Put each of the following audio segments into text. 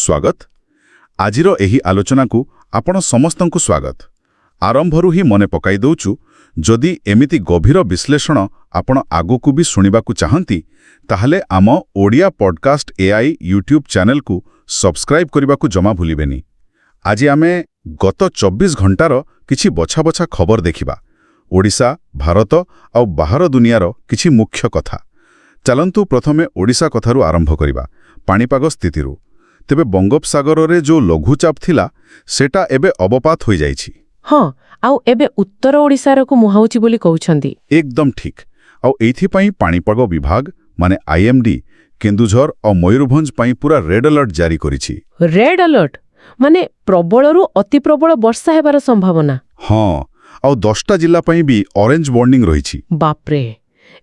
स्वागत। आजिर एही आलोचनाकू आपण समस्तंकु स्वागत। आरंभरू ही मने पकाई दउचु जदि एमिति गभीर विश्लेषण आपण आगुकू भी सुनिबाकू चाहंती ताहले आम Odia podcast AI YouTube channel को सब्सक्राइब करबाकू जमा भूलिबेनी। आज आमे गत 24 घंटार किछि बछा बछा खबर देखिबा। ओडिशा, भारत और बाहर दुनियार किछि मुख्य कथा। चलंतु प्रथमे ओडिशा कथारू आरंभ करिबा। पाणीपाग स्थितिरू तेबे बंगोपसागर रे जो लघुचाप थिला सेटा एबे अवपात होई जाइछि। हाँ, आउ एबे उत्तर ओडिशार को मुहाउची बोली कहउछंती। एकदम ठीक। आउ एथि पई पाणीपाग विभाग माने आईएमडी केन्दुझर और मयूरभंज पई पूरा रेड अलर्ट जारी करिछि। रेड अलर्ट माने प्रबलरू अति प्रबल वर्षा हेबार संभावना। हाँ, आउ 10टा जिल्ला पई भी ऑरेंज वार्निंग रहिछि। बापरे,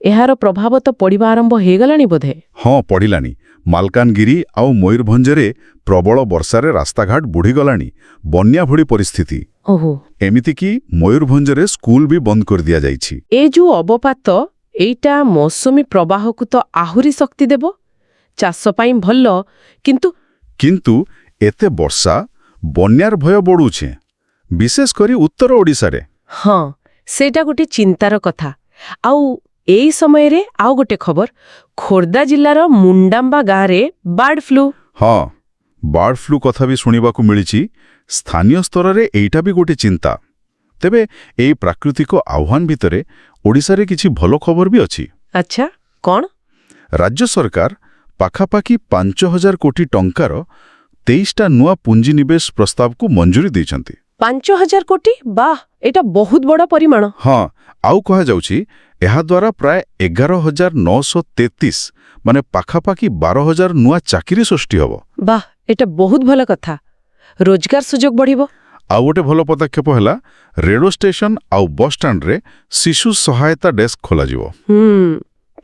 एहार प्रभाव तो पड़िबा आरंभ हे गलानी बोधे। हाँ, पड़िलानी। मालकानगिरी आउ मयूरभंजरे प्रबल वर्षारे रास्ताघाट बुढ़ी गलानी, बन्या भड़ी परिस्थिति। ओहो, एमिति कि मयूरभंजरे स्कूल भी बंद कर दिया जाइछि। ए जो अवपात एइटा मौसुमी प्रवाह को तो आहुरी शक्ति देबो, चाष पई भल्ल। किंतु एते वर्षा बन्यार भय बढुछे, विशेष करी उत्तर ओडिशारे। हाँ, सेटा गोटे चिंतार कथा। आउ एई समय रे आउ गोटे खबर, खोर्धा जिल्लार मुंडांबा गाँरे बार्ड फ्लू। हाँ, बार्ड फ्लू कथा भी सुनिबाकू मिलिछि। स्थानीय स्तर रे एइटा भी गोटे चिंता। तेबे एई प्राकृतिक आह्वान भितरे ओडिशारे किछि भलो खबर भी अछि। अच्छा, कौन? राज्य सरकार पाखापाखि 5000 कोटी टंकार 23टा नुआ पुंजीनिवेश प्रस्ताव को मंजूरी दैछंती। 5000 कोटी? वाह, एटा बहुत बड़ा परिमाण। हाँ, आउ कहा जाउछि एहा द्वारा प्राय 11933 माने पाखापाखि 12000 नुआ चाकरी सृष्टि हबो। वाह, एटा बहुत भल कथा। रोजगार सुजोग बढ़िबो। आउ गोटे भल पदक्षेप हैला रेडियो स्टेशन आउ बस स्टैंड रे शिशु सहायता डेस्क खोला जिवो।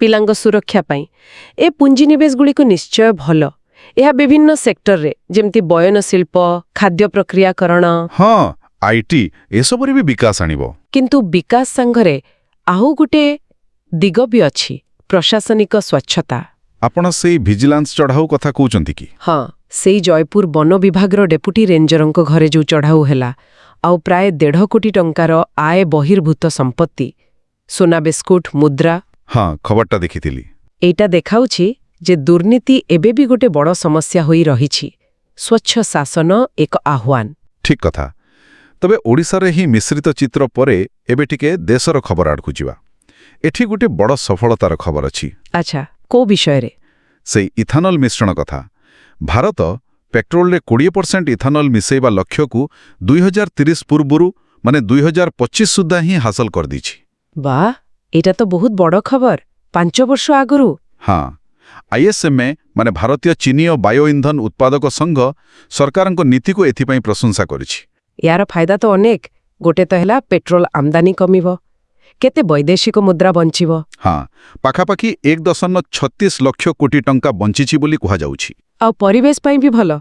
पिलांग सुरक्षा पई ए पुंजीनिवेश गुडी को निश्चय भल। एहा विभिन्न सेक्टर रे जेमति बयन शिल्प, खाद्य प्रक्रियाकरण, हाँ, आईटी एसबरे भी विकास आनिबो। किंतु विकास संघरे आउ गोटे दिग भी अछि, प्रशासनिक स्वच्छता। आपण सेई विजिलेंस चढ़ाऊ कथा कहउचंती कि? हाँ, सेई जयपुर वन विभागर डेपुटी रेंजरंक घरे जो चढ़ाऊ हैला आउ प्राय 1.5 कोटी टंकार आय बहिर्भूत संपत्ति, सोना बिस्कुट, मुद्रा। हाँ, खबरटा देखिथिली। एटा देखाउछि जे दुर्नीति एबे भी गोटे बड़ समस्या होई रहिछि। स्वच्छ शासन एक आह्वान। ठीक कथा। तबे ओडिशारे ही मिश्रित चित्र परे एबे टिके देशर खबर आडकु जिवा। एठी गोटे बड़ सफलतार खबर अछि। अच्छा, को विषय रे? सेई इथानल मिश्रण कथा। भारत पेट्रोल रे 20% इथानल मिसेइबा लक्ष्य को 2030 पूर्वरु माने 2025 सुद्धा ही हासिल कर दिछि। वाह, एटा तो बहुत बड़ खबर। 5 वर्ष आगरु। हाँ, आईएसएमए माने भारतीय चीनी और बायो ईंधन उत्पादक संघ सरकारक नीति को एथिपाई प्रशंसा करिछि। यार फायदा तो अनेक। गोटे तो हैला पेट्रोल आमदानी कमिबो, केते वैदेशिक मुद्रा बंचिबो। हाँ, पाखापाखि 1.36 लक्ष कोटी टंका बंचिछि बोली कुहा जाउछि। आ परिवेश पई भी भलो,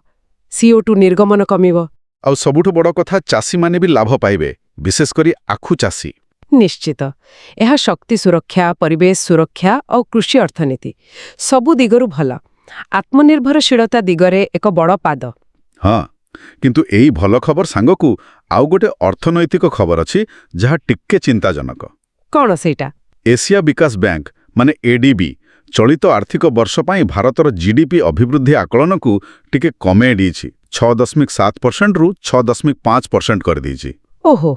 CO2 निर्गमन कमिबो। आ सबुठु बड़ कथा, चासी माने भी लाभ पाइबे, विशेष करी आखु चासी। निश्चित, यह शक्ति सुरक्षा, परिवेश सुरक्षा और कृषि अर्थनीति सबु दिगरु भला। आत्मनिर्भरशीलता दिगरे एक बड़ पाद। हाँ, किंतु एई भल खबर सांगकू आउ गोटे अर्थनैतिक खबर अछि जहा टिक्के चिंताजनक। कौन सेटा? एशिया विकास बैंक माने एडीबी चलित आर्थिक वर्ष पाई भारतर जीडीपी अभिवृद्धि आकलन को टिके कमे दीछि। 6.7% रु 6.5% कर दीछि। ओहो,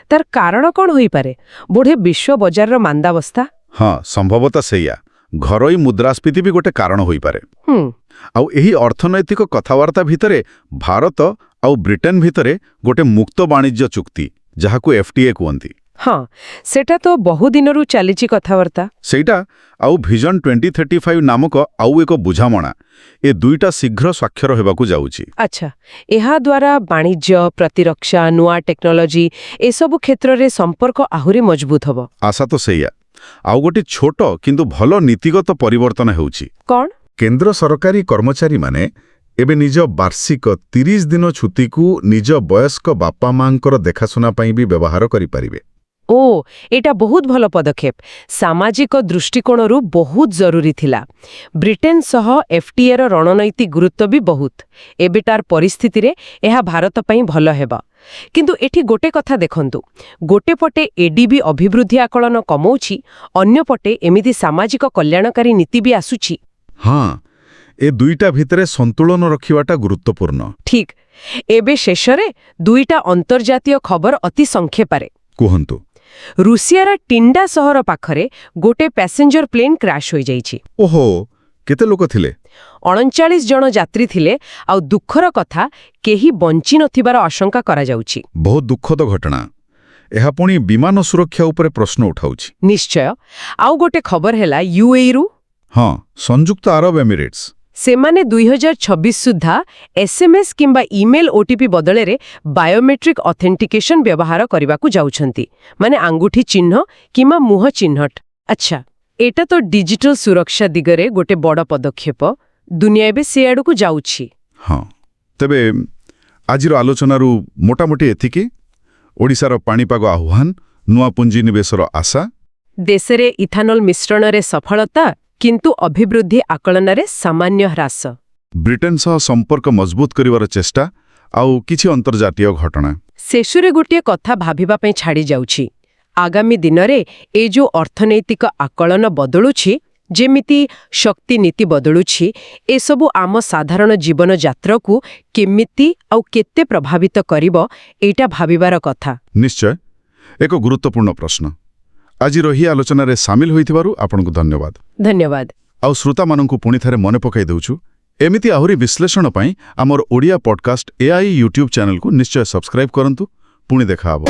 तार कारण कौन होई पारे? बोधे विश्व बाजार रो मांदावस्था? हाँ, संभवतः सेया। घरोई मुद्रास्फीति भी गोटे कारण होई पारे। आउ एही अर्थनैतिक कथावार्ता भितरे भारत आउ ब्रिटेन भितरे गोटे मुक्त वाणिज्य चुक्ति जहाकू एफटीए कहंती। हाँ, सेटा तो बहु दिनरु चलीची कथावार्ता। सेटा आउ विजन 2035 नामक आउ एक बुझामणा, ए दुईटा शीघ्र स्वाक्षर हेबाकू जाउची। अच्छा, एहा द्वारा वाणिज्य, प्रतिरक्षा, नुआ टेक्नोलोजी ए सब क्षेत्र रे संपर्क आहुरी मजबूत हबो। आशा तो सेया। आउ गोटे छोट किंतु भलो नीतिगत परिवर्तन हेउची। कौन? केंद्र सरकारी कर्मचारी माने एबे निज वार्षिक 30 दिन छुट्टी को निज वयस्क बापा मांकर देखाशुना पाई भी व्यवहार करि परिबे। ଓ ଏଇଟା ବହୁତ ଭଲ ପଦକ୍ଷେପ ସାମାଜିକ ଦୃଷ୍ଟିକୋଣରୁ ବହୁତ ଜରୁରୀ ଥିଲା ବ୍ରିଟେନ ସହ ଏଫ୍ଟିଏର ରଣନୈତିକ ଗୁରୁତ୍ୱ ବି ବହୁତ ଏବେଟାର ପରିସ୍ଥିତିରେ ଏହା ଭାରତ ପାଇଁ ଭଲ ହେବ କିନ୍ତୁ ଏଠି ଗୋଟେ କଥା ଦେଖନ୍ତୁ ଗୋଟେ ପଟେ ଏଡିବି ଅଭିବୃଦ୍ଧି ଆକଳନ କମଉଛି ଅନ୍ୟପଟେ ଏମିତି ସାମାଜିକ କଲ୍ୟାଣକାରୀ ନୀତି ବି ଆସୁଛି ହଁ ଏ ଦୁଇଟା ଭିତରେ ସନ୍ତୁଳନ ରଖିବାଟା ଗୁରୁତ୍ୱପୂର୍ଣ୍ଣ ଠିକ୍ ଏବେ ଶେଷରେ ଦୁଇଟା ଅନ୍ତର୍ଜାତୀୟ ଖବର ଅତି ସଂକ୍ଷେପରେ କୁହନ୍ତୁ ରୁଷିଆର ଟିଣ୍ଡା ସହର ପାଖରେ ଗୋଟେ ପ୍ୟାସେଞ୍ଜର ପ୍ଲେନ୍ କ୍ରାଶ ହୋଇଯାଇଛି ଓହୋ କେତେ ଲୋକ ଥିଲେ 39 ଜଣ ଯାତ୍ରୀ ଥିଲେ ଆଉ ଦୁଃଖର କଥା କେହି ବଞ୍ଚି ନଥିବାର ଆଶଙ୍କା କରାଯାଉଛି ବହୁତ ଦୁଃଖଦ ଘଟଣା ଏହା ପୁଣି ବିମାନ ସୁରକ୍ଷା ଉପରେ ପ୍ରଶ୍ନ ଉଠାଉଛି ନିଶ୍ଚୟ ଆଉ ଗୋଟେ ଖବର ହେଲା ୟୁଏଇରୁ ହଁ ସଂଯୁକ୍ତ ଆରବ ଏମିରେଟ୍ସ ସେମାନେ 2026 ସୁଦ୍ଧା ଏସ୍ଏମ୍ଏସ୍ କିମ୍ବା ଇମେଲ ଓଟିପି ବଦଳରେ ବାୟୋମେଟ୍ରିକ ଅଥେଣ୍ଟିକେସନ ବ୍ୟବହାର କରିବାକୁ ଯାଉଛନ୍ତି ମାନେ ଆଙ୍ଗୁଠି ଚିହ୍ନ କିମ୍ବା ମୁହଁ ଚିହ୍ନଟ ଆଚ୍ଛା ଏଟା ତ ଡିଜିଟାଲ ସୁରକ୍ଷା ଦିଗରେ ଗୋଟେ ବଡ଼ ପଦକ୍ଷେପ ଦୁନିଆ ଏବେ ସେ ଆଡ଼କୁ ଯାଉଛି ହଁ ତେବେ ଆଜିର ଆଲୋଚନାରୁ ମୋଟାମୋଟି ଏତିକି ଓଡ଼ିଶାର ପାଣିପାଗ ଆହ୍ୱାନ ନୂଆ ପୁଞ୍ଜିନିବେଶର ଆଶା ଦେଶରେ ଇଥାନଲ ମିଶ୍ରଣରେ ସଫଳତା କିନ୍ତୁ ଅଭିବୃଦ୍ଧି ଆକଳନରେ ସାମାନ୍ୟ ହ୍ରାସ ବ୍ରିଟେନ ସହ ସମ୍ପର୍କ ମଜବୁତ କରିବାର ଚେଷ୍ଟା ଆଉ କିଛି ଅନ୍ତର୍ଜାତୀୟ ଘଟଣା ଶେଷରେ ଗୋଟିଏ କଥା ଭାବିବା ପାଇଁ ଛାଡ଼ି ଯାଉଛି ଆଗାମୀ ଦିନରେ ଏ ଯୋଉ ଅର୍ଥନୈତିକ ଆକଳନ ବଦଳୁଛି ଯେମିତି ଶକ୍ତି ନୀତି ବଦଳୁଛି ଏସବୁ ଆମ ସାଧାରଣ ଜୀବନଯାତ୍ରାକୁ କେମିତି ଆଉ କେତେ ପ୍ରଭାବିତ କରିବ ଏଇଟା ଭାବିବାର କଥା ନିଶ୍ଚୟ ଏକ ଗୁରୁତ୍ୱପୂର୍ଣ୍ଣ ପ୍ରଶ୍ନ ଆଜିର ଏହି ଆଲୋଚନାରେ ସାମିଲ ହୋଇଥିବାରୁ ଆପଣଙ୍କୁ ଧନ୍ୟବାଦ ଧନ୍ୟବାଦ ଆଉ ଶ୍ରୋତାମାନଙ୍କୁ ପୁଣିଥରେ ମନେ ପକାଇ ଦେଉଛୁ ଏମିତି ଆହୁରି ବିଶ୍ଳେଷଣ ପାଇଁ ଆମର ଓଡ଼ିଆ ପଡକାଷ୍ଟ ଏଆଇ ୟୁଟ୍ୟୁବ୍ ଚ୍ୟାନେଲକୁ ନିଶ୍ଚୟ ସବସ୍କ୍ରାଇବ୍ କରନ୍ତୁ ପୁଣି ଦେଖାହେବ